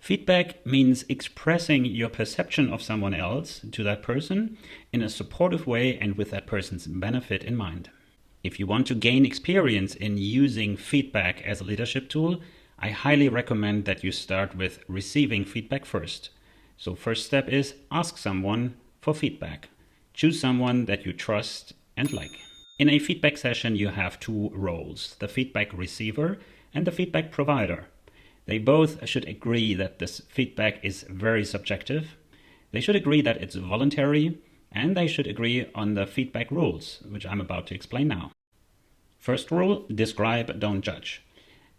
Feedback means expressing your perception of someone else to that person in a supportive way and with that person's benefit in mind. If you want to gain experience in using feedback as a leadership tool, I highly recommend that you start with receiving feedback first. So first step is ask someone for feedback. Choose someone that you trust and like. In a feedback session, you have two roles, the feedback receiver and the feedback provider. They both should agree that this feedback is very subjective. They should agree that it's voluntary, and they should agree on the feedback rules, which I'm about to explain now. First rule, describe, don't judge.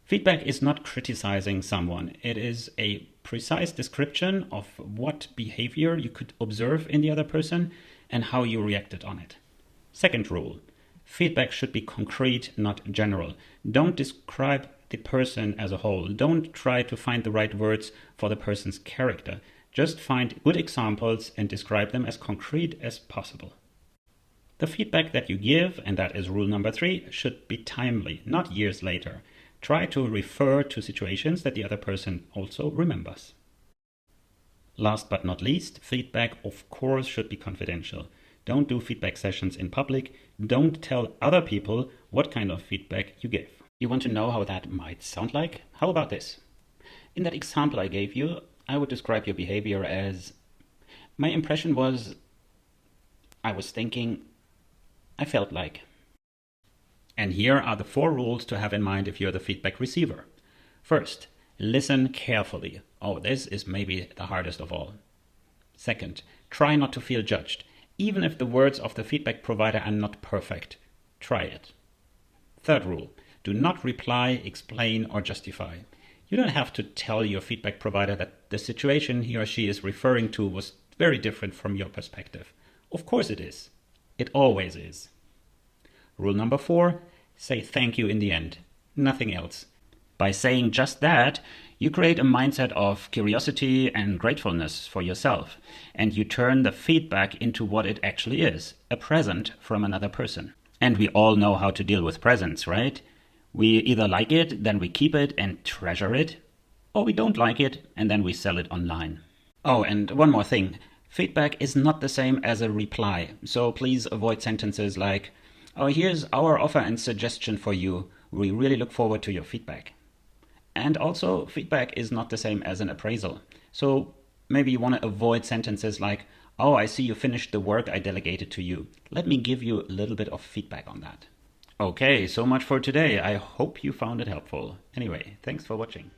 Feedback is not criticizing someone. It is a precise description of what behavior you could observe in the other person and how you reacted on it. Second rule, feedback should be concrete, not general. Don't describe the person as a whole. Don't try to find the right words for the person's character. Just find good examples and describe them as concrete as possible. The feedback that you give, and that is rule number 3, should be timely, not years later. Try to refer to situations that the other person also remembers. Last but not least, feedback of course should be confidential. Don't do feedback sessions in public. Don't tell other people what kind of feedback you give. You want to know how that might sound like? How about this? In that example I gave you, I would describe your behavior as, my impression was, I was thinking, I felt like. And here are the 4 rules to have in mind if you're the feedback receiver. First, listen carefully. Oh, this is maybe the hardest of all. Second, try not to feel judged. Even if the words of the feedback provider are not perfect, try it. Third rule, do not reply, explain, or justify. You don't have to tell your feedback provider that the situation he or she is referring to was very different from your perspective. Of course it is. It always is. Rule number 4, say thank you in the end. Nothing else. By saying just that, you create a mindset of curiosity and gratefulness for yourself, and you turn the feedback into what it actually is, a present from another person. And we all know how to deal with presents, right? We either like it, then we keep it and treasure it, or we don't like it and then we sell it online. Oh, and one more thing. Feedback is not the same as a reply, so please avoid sentences like, oh, here's our offer and suggestion for you. We really look forward to your feedback. And also, feedback is not the same as an appraisal. So maybe you want to avoid sentences like, oh, I see you finished the work I delegated to you. Let me give you a little bit of feedback on that. Okay, so much for today. I hope you found it helpful. Anyway, thanks for watching.